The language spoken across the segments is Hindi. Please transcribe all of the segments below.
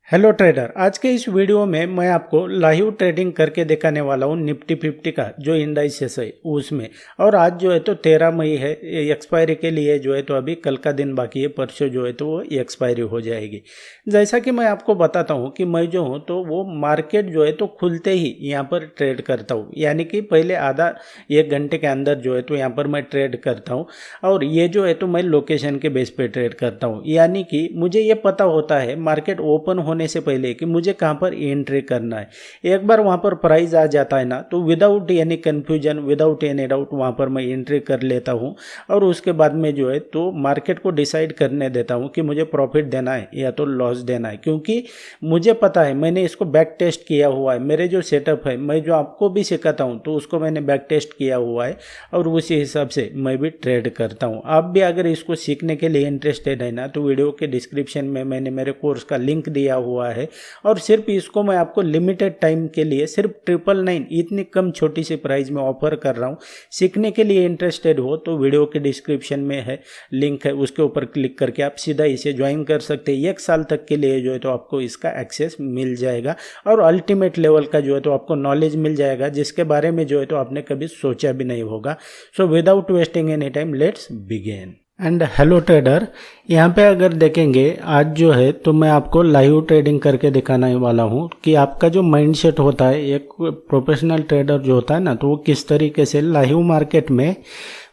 हेलो ट्रेडर, आज के इस वीडियो में मैं आपको लाइव ट्रेडिंग करके दिखाने वाला हूँ निफ्टी 50 का जो इंडाइसेस है उसमें। और आज जो है तो 13 मई है, एक्सपायरी के लिए जो है तो अभी कल का दिन बाकी है, परसों जो है तो वो एक्सपायरी हो जाएगी। जैसा कि मैं आपको बताता हूँ कि मैं जो हूँ तो वो मार्केट जो है तो खुलते ही यहाँ पर ट्रेड करता हूँ, यानी कि पहले आधा एक घंटे के अंदर जो है तो यहाँ पर मैं ट्रेड करता हूँ। और ये जो है तो मैं लोकेशन के बेस पे ट्रेड करता हूँ, यानी कि मुझे ये पता होता है मार्केट ओपन होने से पहले कि मुझे कहां पर एंट्री करना है। एक बार वहां पर प्राइस आ जाता है ना, तो without any confusion, without any doubt वहां पर मैं एंट्री कर लेता हूं। और उसके बाद में जो है तो मार्केट को डिसाइड करने देता हूं कि मुझे प्रॉफिट देना है या तो लॉस देना है, क्योंकि मुझे पता है, मैंने इसको बैक टेस्ट किया हुआ है। मेरे जो सेटअप है, मैं जो आपको भी सिखाता हूं तो उसको मैंने बैक टेस्ट किया हुआ है और उसी हिसाब से मैं भी ट्रेड करता हूं। आप भी अगर इसको सीखने के लिए इंटरेस्टेड है ना, तो वीडियो के डिस्क्रिप्शन में मैंने मेरे कोर्स का लिंक दिया हुआ है। और सिर्फ इसको मैं आपको लिमिटेड टाइम के लिए सिर्फ 999 इतनी कम छोटी सी प्राइस में ऑफर कर रहा हूँ। सीखने के लिए इंटरेस्टेड हो तो वीडियो के डिस्क्रिप्शन में है लिंक है, उसके ऊपर क्लिक करके आप सीधा इसे ज्वाइन कर सकते हैं। 1 साल तक के लिए जो है तो आपको इसका एक्सेस मिल जाएगा और अल्टीमेट लेवल का जो है तो आपको नॉलेज मिल जाएगा, जिसके बारे में जो है तो आपने कभी सोचा भी नहीं होगा। So without wasting any time let's begin. And hello trader, यहाँ पे अगर देखेंगे आज जो है तो मैं आपको लाइव ट्रेडिंग करके दिखाने वाला हूँ कि आपका जो माइंडसेट होता है, एक प्रोफेशनल ट्रेडर जो होता है ना, तो वो किस तरीके से लाइव मार्केट में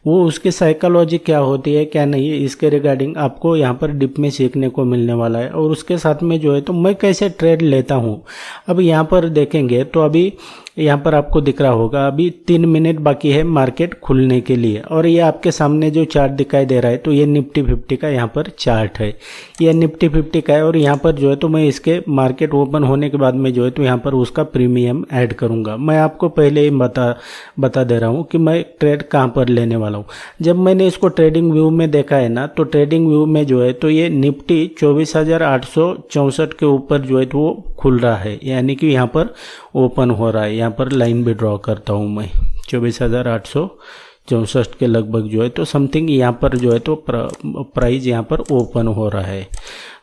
वो उसकी साइकोलॉजी क्या होती है क्या नहीं है, इसके रिगार्डिंग आपको यहाँ पर डिप में सीखने को मिलने वाला है। और उसके साथ में जो है तो मैं कैसे ट्रेड लेता हूँ। अब यहाँ पर देखेंगे तो अभी यहाँ पर आपको दिख रहा होगा अभी 3 मिनट बाकी है मार्केट खुलने के लिए। और ये आपके सामने जो चार्ट दिखाई दे रहा है तो ये निफ्टी 50 का यहाँ पर चार्ट है, ये निफ्टी 50 का है। और यहाँ पर जो है तो मैं इसके मार्केट ओपन होने के बाद में जो है तो यहाँ पर उसका प्रीमियम ऐड करूँगा। मैं आपको पहले ही बता दे रहा हूँ कि मैं ट्रेड कहाँ पर लेने वाला हूँ। जब मैंने इसको ट्रेडिंग व्यू में देखा है ना, तो ट्रेडिंग व्यू में जो है तो ये निफ्टी 24,864 के ऊपर जो है तो वो खुल रहा है, यानी कि यहाँ पर ओपन हो रहा है। यहाँ पर लाइन भी ड्रॉ करता हूँ मैं 24,864 के लगभग जो है तो समथिंग यहाँ पर जो है तो प्राइस यहाँ पर ओपन हो रहा है।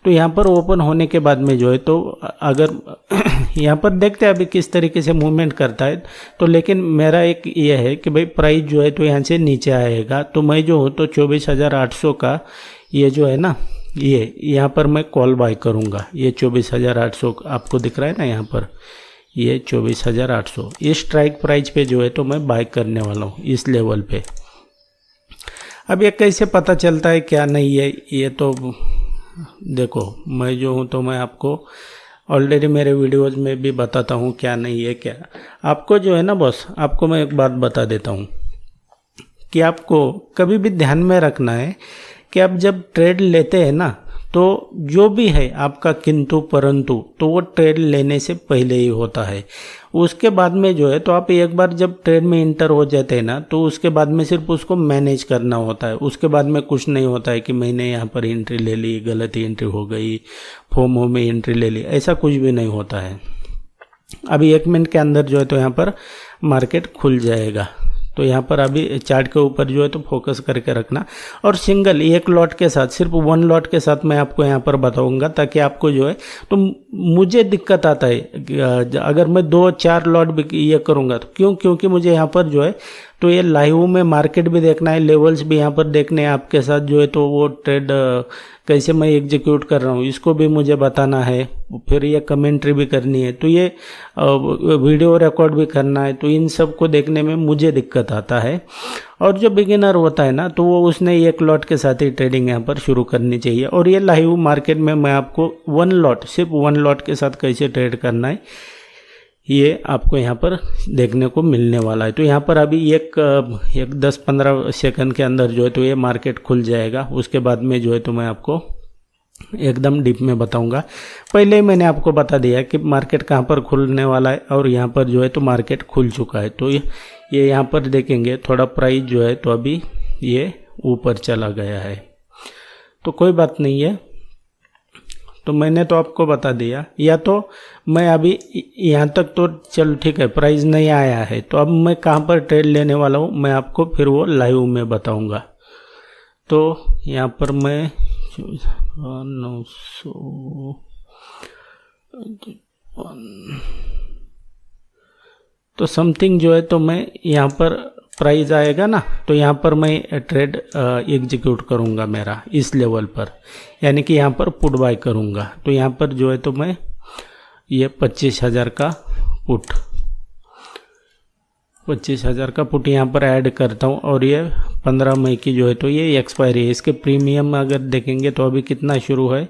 तो यहाँ पर ओपन होने के बाद में जो है तो अगर यहाँ पर देखते हैं अभी किस तरीके से मूवमेंट करता है, तो लेकिन मेरा एक ये है कि भाई प्राइस जो है तो यहाँ से नीचे आएगा। तो मैं जो हूँ तो 24,800 का ये जो है ना, ये यहाँ पर मैं कॉल बाय करूँगा। ये 24,800 आपको दिख रहा है ना, यहाँ पर ये 24,800 इस स्ट्राइक प्राइस पे जो है तो मैं बाय करने वाला हूँ इस लेवल पे। अब ये कैसे पता चलता है क्या नहीं है, ये तो देखो मैं जो हूँ तो मैं आपको ऑलरेडी मेरे वीडियोज़ में भी बताता हूँ क्या नहीं है क्या। आपको जो है ना बॉस, आपको मैं एक बात बता देता हूँ कि आपको कभी भी ध्यान में रखना है कि आप जब ट्रेड लेते हैं ना, तो जो भी है आपका किंतु परंतु तो वो ट्रेड लेने से पहले ही होता है। उसके बाद में जो है तो आप एक बार जब ट्रेड में इंटर हो जाते हैं ना, तो उसके बाद में सिर्फ उसको मैनेज करना होता है। उसके बाद में कुछ नहीं होता है कि मैंने यहाँ पर एंट्री ले ली, गलत एंट्री हो गई, फोमो में एंट्री ले ली, ऐसा कुछ भी नहीं होता है। अभी 1 मिनट के अंदर जो है तो यहाँ पर मार्केट खुल जाएगा। तो यहाँ पर अभी चार्ट के ऊपर जो है तो फोकस करके रखना। और सिंगल एक लॉट के साथ, सिर्फ 1 लॉट के साथ मैं आपको यहाँ पर बताऊंगा, ताकि आपको जो है तो मुझे दिक्कत आता है अगर मैं 2-4 लॉट भी ये करूँगा तो क्योंकि मुझे यहाँ पर जो है तो ये लाइव में मार्केट भी देखना है, लेवल्स भी यहाँ पर देखने हैं आपके साथ जो है तो वो ट्रेड कैसे मैं एग्जीक्यूट कर रहा हूँ इसको भी मुझे बताना है, फिर ये कमेंट्री भी करनी है, तो ये वीडियो रिकॉर्ड भी करना है। तो इन सब को देखने में मुझे दिक्कत आता है। और जो बिगिनर होता है ना, तो वो उसने 1 लॉट के साथ ही ट्रेडिंग यहाँ पर शुरू करनी चाहिए। और ये लाइव मार्केट में मैं आपको 1 लॉट, सिर्फ 1 लॉट के साथ कैसे ट्रेड करना है ये आपको यहाँ पर देखने को मिलने वाला है। तो यहाँ पर अभी एक 10-15 सेकंड के अंदर जो है तो ये मार्केट खुल जाएगा। उसके बाद में जो है तो मैं आपको एकदम डीप में बताऊंगा। पहले ही मैंने आपको बता दिया कि मार्केट कहाँ पर खुलने वाला है और यहाँ पर जो है तो मार्केट खुल चुका है। तो ये यहाँ पर देखेंगे थोड़ा प्राइस जो है तो अभी ये ऊपर चला गया है, तो कोई बात नहीं है। तो मैंने तो आपको बता दिया, या तो मैं अभी यहाँ तक तो चलो ठीक है, प्राइस नहीं आया है, तो अब मैं कहाँ पर ट्रेड लेने वाला हूँ मैं आपको फिर वो लाइव में बताऊँगा। तो यहाँ पर मैं 900 तो समथिंग जो है तो मैं यहाँ पर प्राइस आएगा ना, तो यहाँ पर मैं ट्रेड एग्जीक्यूट करूँगा मेरा इस लेवल पर, यानी कि यहाँ पर पुट बाय करूँगा। तो यहाँ पर जो है तो मैं ये 25,000 का पुट 25,000 का पुट यहाँ पर ऐड करता हूँ, और ये 15 मई की जो है तो ये एक्सपायरी है। इसके प्रीमियम अगर देखेंगे तो अभी कितना शुरू है,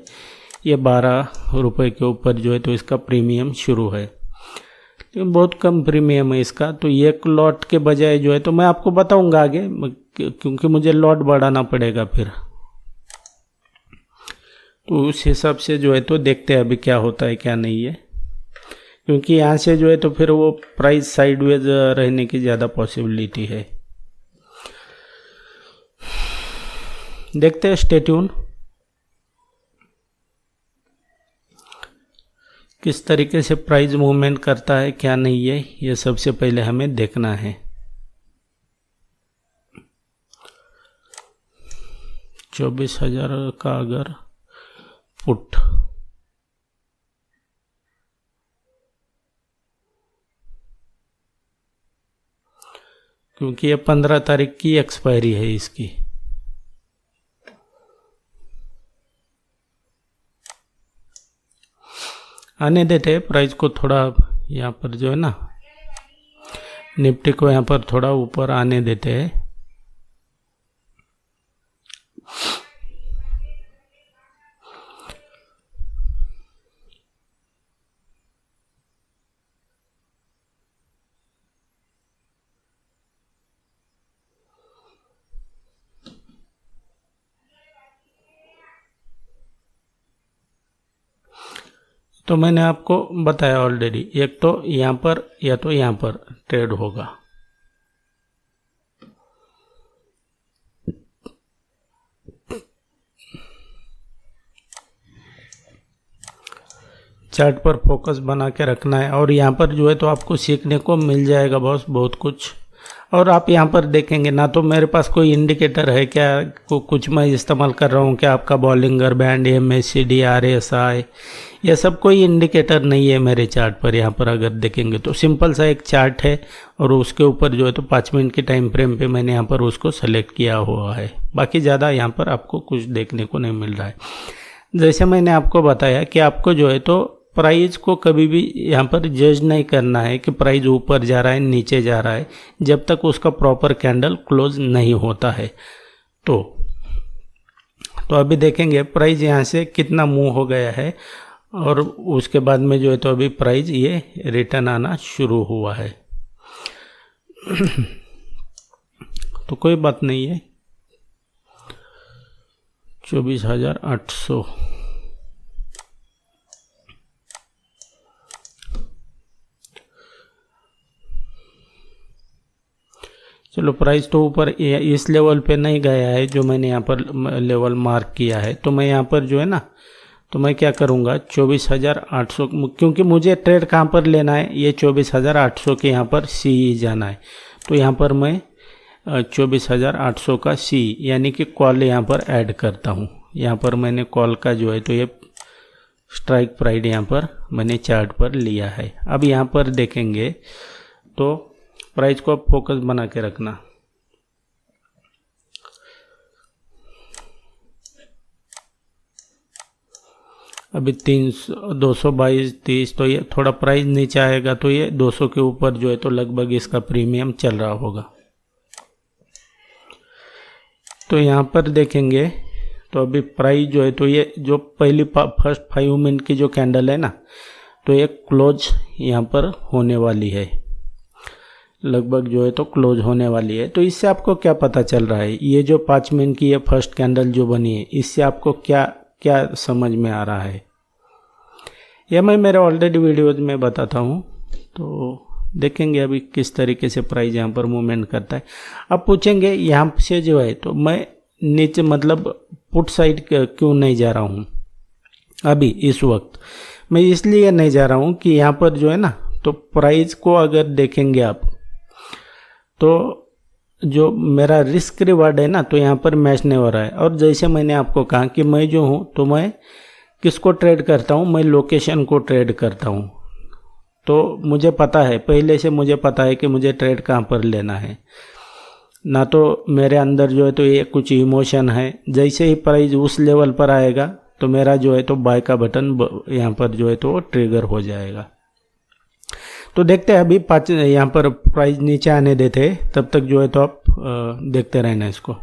ये 12 रुपये के ऊपर जो है तो इसका प्रीमियम शुरू है, लेकिन बहुत कम प्रीमियम है इसका। तो एक लॉट के बजाय जो है तो मैं आपको बताऊंगा आगे, क्योंकि मुझे लॉट बढ़ाना पड़ेगा फिर, तो उस हिसाब से जो है तो देखते हैं अभी क्या होता है क्या नहीं है, क्योंकि यहाँ से जो है तो फिर वो प्राइस साइडवेज रहने की ज़्यादा पॉसिबिलिटी है। देखते हैं, स्टे ट्यून। किस तरीके से प्राइस मूवमेंट करता है क्या नहीं है, ये सबसे पहले हमें देखना है। 24,000 का अगर पुट, क्योंकि ये 15 तारीख की एक्सपायरी है इसकी, आने देते हैं प्राइस को थोड़ा, यहाँ पर जो है ना निफ्टी को यहाँ पर थोड़ा ऊपर आने देते हैं। तो मैंने आपको बताया ऑलरेडी, एक तो यहाँ पर या तो यहाँ पर ट्रेड होगा। चार्ट पर फोकस बना के रखना है, और यहाँ पर जो है तो आपको सीखने को मिल जाएगा बॉस बहुत कुछ। और आप यहाँ पर देखेंगे ना, तो मेरे पास कोई इंडिकेटर है क्या, कुछ मैं इस्तेमाल कर रहा हूँ क्या, आपका बॉलिंगर बैंड, MACD, RSI, यह सब कोई इंडिकेटर नहीं है मेरे चार्ट पर। यहाँ पर अगर देखेंगे तो सिंपल सा एक चार्ट है, और उसके ऊपर जो है तो 5 मिनट के टाइम फ्रेम पे मैंने यहाँ पर उसको सेलेक्ट किया हुआ है। बाकी ज़्यादा यहाँ पर आपको कुछ देखने को नहीं मिल रहा है। जैसे मैंने आपको बताया कि आपको जो है तो प्राइस को कभी भी यहाँ पर जज नहीं करना है कि प्राइस ऊपर जा रहा है नीचे जा रहा है, जब तक उसका प्रॉपर कैंडल क्लोज नहीं होता है। तो अभी देखेंगे प्राइस यहाँ से कितना मूव हो गया है, और उसके बाद में जो है तो अभी प्राइस ये रिटर्न आना शुरू हुआ है। तो कोई बात नहीं है, 24,800 चलो, प्राइस तो ऊपर इस लेवल पे नहीं गया है जो मैंने यहाँ पर लेवल मार्क किया है। तो मैं यहाँ पर जो है ना, तो मैं क्या करूँगा, 24,800, क्योंकि मुझे ट्रेड कहाँ पर लेना है, ये 24,800 के यहाँ पर CE जाना है। तो यहाँ पर मैं 24,800 का CE यानी कि कॉल यहाँ पर ऐड करता हूँ। यहाँ पर मैंने कॉल का जो है तो ये स्ट्राइक प्राइस यहाँ पर मैंने चार्ट पर लिया है। अब यहाँ पर देखेंगे तो प्राइस को आप फोकस बना के रखना। अभी 222, 30, तो ये थोड़ा प्राइस नीचे आएगा तो ये 200 के ऊपर जो है तो लगभग इसका प्रीमियम चल रहा होगा। तो यहाँ पर देखेंगे तो अभी प्राइस जो है तो ये जो पहली फर्स्ट 5 मिनट की जो कैंडल है ना, तो ये क्लोज यहाँ पर होने वाली है, लगभग जो है तो क्लोज होने वाली है। तो इससे आपको क्या पता चल रहा है, ये जो 5 मिनट की ये फर्स्ट कैंडल जो बनी है, इससे आपको क्या क्या समझ में आ रहा है, यह मैं मेरे ऑलरेडी वीडियोज में बताता हूँ। तो देखेंगे अभी किस तरीके से प्राइस यहाँ पर मूवमेंट करता है। अब पूछेंगे यहाँ से जो है तो मैं नीचे मतलब पुट साइड क्यों नहीं जा रहा हूँ अभी इस वक्त। मैं इसलिए नहीं जा रहा हूँ कि यहाँ पर जो है ना, तो प्राइस को अगर देखेंगे आप, तो जो मेरा रिस्क रिवार्ड है ना, तो यहाँ पर मैच नहीं हो रहा है। और जैसे मैंने आपको कहा कि मैं जो हूँ तो मैं किसको ट्रेड करता हूँ, मैं लोकेशन को ट्रेड करता हूँ। तो मुझे पता है, पहले से मुझे पता है कि मुझे ट्रेड कहाँ पर लेना है, ना तो मेरे अंदर जो है तो ये कुछ इमोशन है। जैसे ही प्राइस उस लेवल पर आएगा तो मेरा जो है तो बाय का बटन यहाँ पर जो है तो ट्रिगर हो जाएगा। तो देखते हैं अभी 5 यहाँ पर प्राइस नीचे आने देते हैं, तब तक जो है तो आप देखते रहना इसको।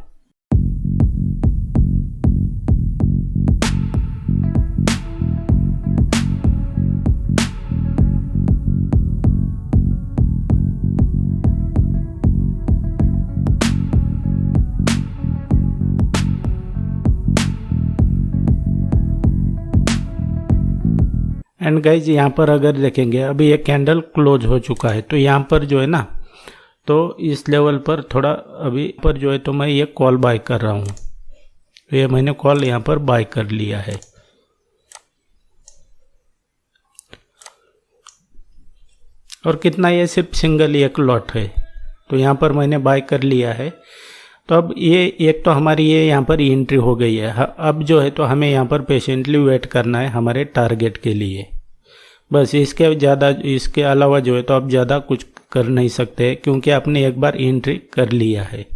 एंड गाइज यहाँ पर अगर देखेंगे अभी ये कैंडल क्लोज हो चुका है, तो यहाँ पर जो है ना, तो इस लेवल पर थोड़ा अभी पर जो है तो मैं ये कॉल बाय कर रहा हूँ। ये मैंने कॉल यहाँ पर बाय कर लिया है। और कितना, ये सिर्फ सिंगल एक लॉट है, तो यहाँ पर मैंने बाय कर लिया है। तो अब ये एक तो हमारी ये यहाँ पर एंट्री हो गई है। अब जो है तो हमें यहाँ पर पेशेंटली वेट करना है हमारे टारगेट के लिए, बस। इसके अलावा जो है तो आप ज़्यादा कुछ कर नहीं सकते, क्योंकि आपने एक बार एंट्री कर लिया है।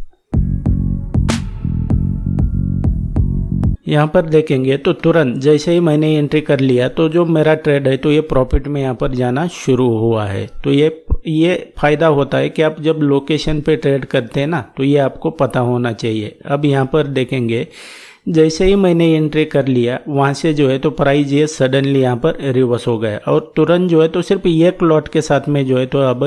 यहाँ पर देखेंगे तो तुरंत जैसे ही मैंने एंट्री कर लिया तो जो मेरा ट्रेड है तो ये प्रॉफिट में यहाँ पर जाना शुरू हुआ है। तो ये फ़ायदा होता है कि आप जब लोकेशन पे ट्रेड करते हैं ना, तो ये आपको पता होना चाहिए। अब यहाँ पर देखेंगे जैसे ही मैंने एंट्री कर लिया, वहाँ से जो है तो प्राइस ये सडनली यहाँ पर रिवर्स हो गया, और तुरंत जो है तो सिर्फ एक लॉट के साथ में जो है तो अब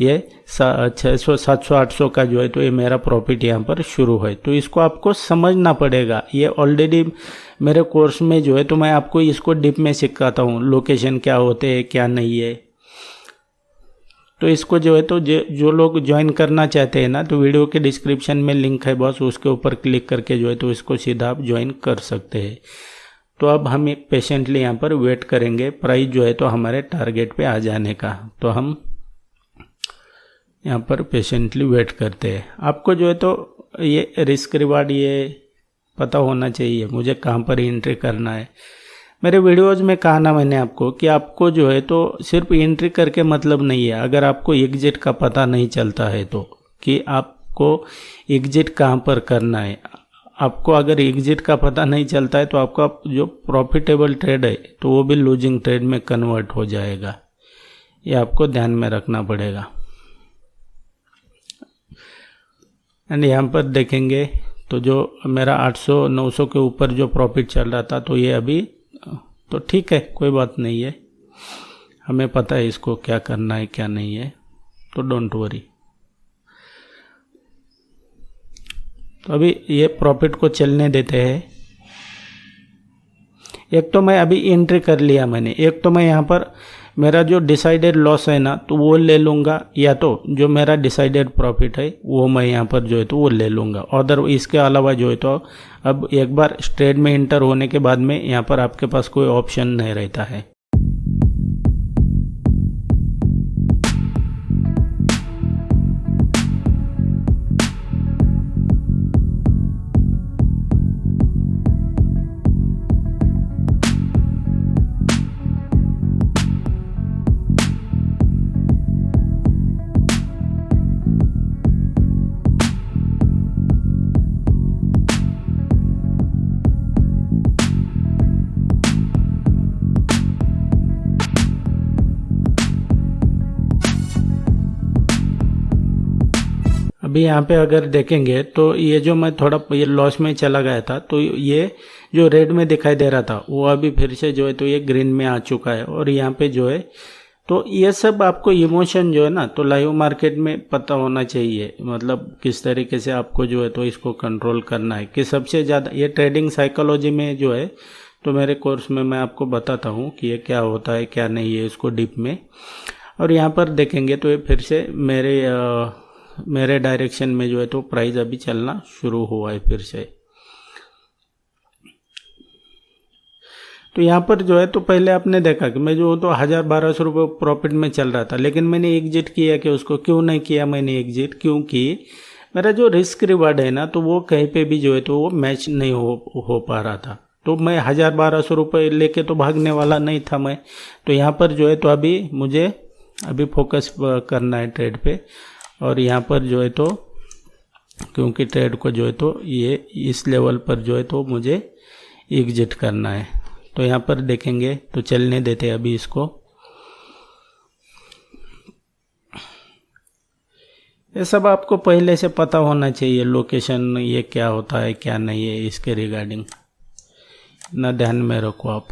ये 600 700 800 का जो है तो ये मेरा प्रॉफिट यहाँ पर शुरू है। तो इसको आपको समझना पड़ेगा। ये ऑलरेडी मेरे कोर्स में जो है तो मैं आपको इसको डीप में सिखाता हूँ, लोकेशन क्या होते हैं क्या नहीं है। तो इसको जो है तो जो लोग ज्वाइन करना चाहते हैं ना, तो वीडियो के डिस्क्रिप्शन में लिंक है बस, उसके ऊपर क्लिक करके जो है तो इसको सीधा आप ज्वाइन कर सकते हैं। तो अब हम एक पेशेंटली यहाँ पर वेट करेंगे प्राइस जो है तो हमारे टारगेट पे आ जाने का। तो हम यहाँ पर पेशेंटली वेट करते हैं। आपको जो है तो ये रिस्क रिवार्ड ये पता होना चाहिए, मुझे कहाँ पर एंट्री करना है। मेरे वीडियोज़ में कहा ना मैंने आपको कि आपको जो है तो सिर्फ एंट्री करके मतलब नहीं है। अगर आपको एग्जिट का पता नहीं चलता है तो कि आपको एग्जिट कहाँ पर करना है, आपको अगर एग्जिट का पता नहीं चलता है तो आपका जो प्रॉफिटेबल ट्रेड है तो वो भी लूजिंग ट्रेड में कन्वर्ट हो जाएगा। ये आपको ध्यान में रखना पड़ेगा। एंड यहाँ पर देखेंगे तो जो मेरा 800 900 के ऊपर जो प्रॉफिट चल रहा था, तो ये अभी तो ठीक है, कोई बात नहीं है, हमें पता है इसको क्या करना है क्या नहीं है, तो डोंट वरी। तो अभी ये प्रॉफिट को चलने देते हैं। एक तो मैं अभी एंट्री कर लिया मैंने, एक तो मैं यहाँ पर मेरा जो डिसाइडेड लॉस है ना तो वो ले लूँगा, या तो जो मेरा डिसाइडेड प्रॉफिट है वो मैं यहाँ पर जो है तो वो ले लूँगा। अदर इसके अलावा जो है तो अब एक बार ट्रेड में इंटर होने के बाद में यहाँ पर आपके पास कोई ऑप्शन नहीं रहता है। अभी यहाँ पे अगर देखेंगे तो ये जो मैं थोड़ा ये लॉस में चला गया था, तो ये जो रेड में दिखाई दे रहा था वो अभी फिर से जो है तो ये ग्रीन में आ चुका है। और यहाँ पे जो है तो ये सब आपको इमोशन जो है ना तो लाइव मार्केट में पता होना चाहिए, मतलब किस तरीके से आपको जो है तो इसको कंट्रोल करना है। कि सबसे ज़्यादा ये ट्रेडिंग साइकोलॉजी में जो है तो मेरे कोर्स में मैं आपको बताता हूँ कि ये क्या होता है क्या नहीं है इसको डीप में। और यहाँ पर देखेंगे तो ये फिर से मेरे डायरेक्शन में जो है तो प्राइस अभी चलना शुरू हुआ है फिर से। तो यहाँ पर जो है तो पहले आपने देखा कि मैं जो तो 1000-1200 रुपये प्रॉफिट में चल रहा था, लेकिन मैंने एग्जिट किया कि उसको क्यों नहीं किया मैंने एग्जिट, क्योंकि मेरा जो रिस्क रिवार्ड है ना तो वो कहीं पे भी जो है तो वो मैच नहीं हो पा रहा था। तो मैं 1000-1200 रुपये लेके तो भागने वाला नहीं था मैं। तो यहाँ पर जो है तो अभी मुझे अभी फोकस करना है ट्रेड पे, और यहाँ पर जो है तो क्योंकि ट्रेड को जो है तो ये इस लेवल पर जो है तो मुझे एग्जिट करना है। तो यहाँ पर देखेंगे तो चलने देते हैं अभी इसको। ये सब आपको पहले से पता होना चाहिए, लोकेशन ये क्या होता है क्या नहीं है, इसके रिगार्डिंग ना ध्यान में रखो आप।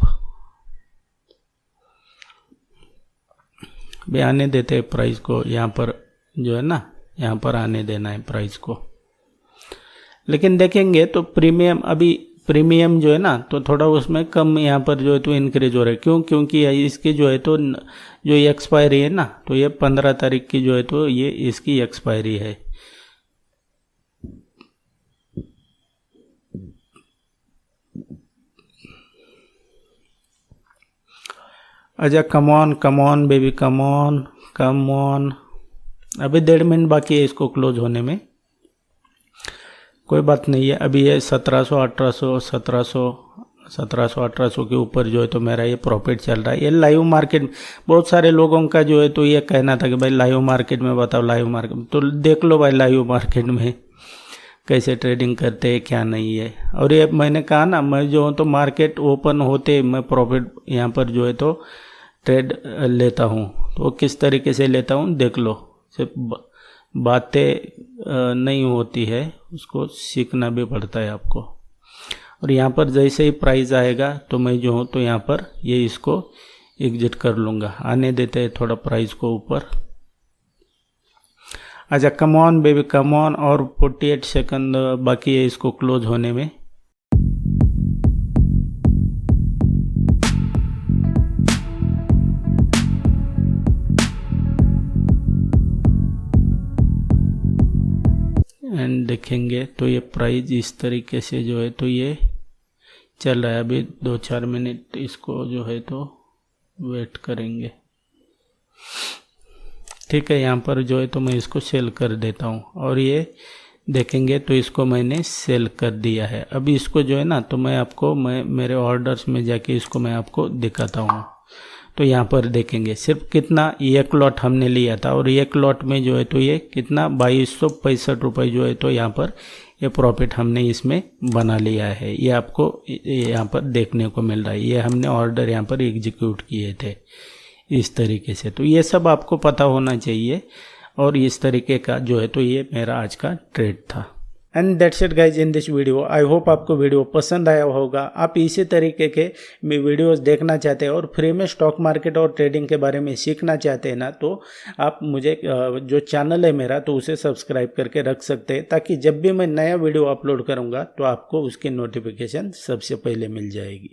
भी आने देते हैं प्राइस को, यहाँ पर जो है ना यहाँ पर आने देना है प्राइस को। लेकिन देखेंगे तो प्रीमियम अभी प्रीमियम जो है ना तो थोड़ा उसमें कम यहाँ पर जो है तो इंक्रीज हो रहा है। क्यों? क्योंकि इसकी जो है तो जो एक्सपायरी है ना तो ये 15 तारीख की जो है तो ये इसकी एक्सपायरी है। अच्छा come on baby, come on. अभी 1.5 मिनट बाकी है इसको क्लोज होने में, कोई बात नहीं है। अभी ये 1700 के ऊपर जो है तो मेरा ये प्रॉफिट चल रहा है। ये लाइव मार्केट, बहुत सारे लोगों का जो है तो ये कहना था कि भाई लाइव मार्केट में बताओ, लाइव मार्केट में। तो देख लो भाई लाइव मार्केट में कैसे ट्रेडिंग करते हैं क्या नहीं है। और ये मैंने कहा ना, मैं जो हूँ तो मार्केट ओपन होते मैं प्रॉफिट यहाँ पर जो है तो ट्रेड लेता हूँ। तो किस तरीके से लेता हूँ देख लो। सिर्फ बातें नहीं होती है, उसको सीखना भी पड़ता है आपको। और यहाँ पर जैसे ही प्राइस आएगा तो मैं जो हूँ तो यहाँ पर ये इसको एग्जिट कर लूँगा। आने देते हैं थोड़ा प्राइस को ऊपर। अच्छा come on baby, come on. और 48 सेकंड बाकी है इसको क्लोज होने में। एंड देखेंगे तो ये प्राइस इस तरीके से जो है तो ये चल रहा है। अभी 2-4 मिनट इसको जो है तो वेट करेंगे, ठीक है। यहाँ पर जो है तो मैं इसको सेल कर देता हूँ, और ये देखेंगे तो इसको मैंने सेल कर दिया है। अभी इसको जो है ना तो मैं आपको मेरे ऑर्डर्स में जाके इसको मैं आपको दिखाता हूँ। तो यहाँ पर देखेंगे सिर्फ कितना, एक लॉट हमने लिया था, और एक लॉट में जो है तो ये कितना 2265 रुपये जो है तो यहाँ पर ये प्रॉफिट हमने इसमें बना लिया है। ये आपको यहाँ पर देखने को मिल रहा है। ये हमने ऑर्डर यहाँ पर एग्जीक्यूट किए थे इस तरीके से। तो ये सब आपको पता होना चाहिए, और इस तरीके का जो है तो ये मेरा आज का ट्रेड था। And that's it guys in this video. I hope आपको वीडियो पसंद आया होगा। आप इसी तरीके के वीडियोस देखना चाहते हैं और फ्री में स्टॉक मार्केट और ट्रेडिंग के बारे में सीखना चाहते हैं ना, तो आप मुझे जो चैनल है मेरा तो उसे सब्सक्राइब करके रख सकते हैं, ताकि जब भी मैं नया वीडियो अपलोड करूँगा तो आपको उसकी नोटिफिकेशन सबसे पहले मिल जाएगी।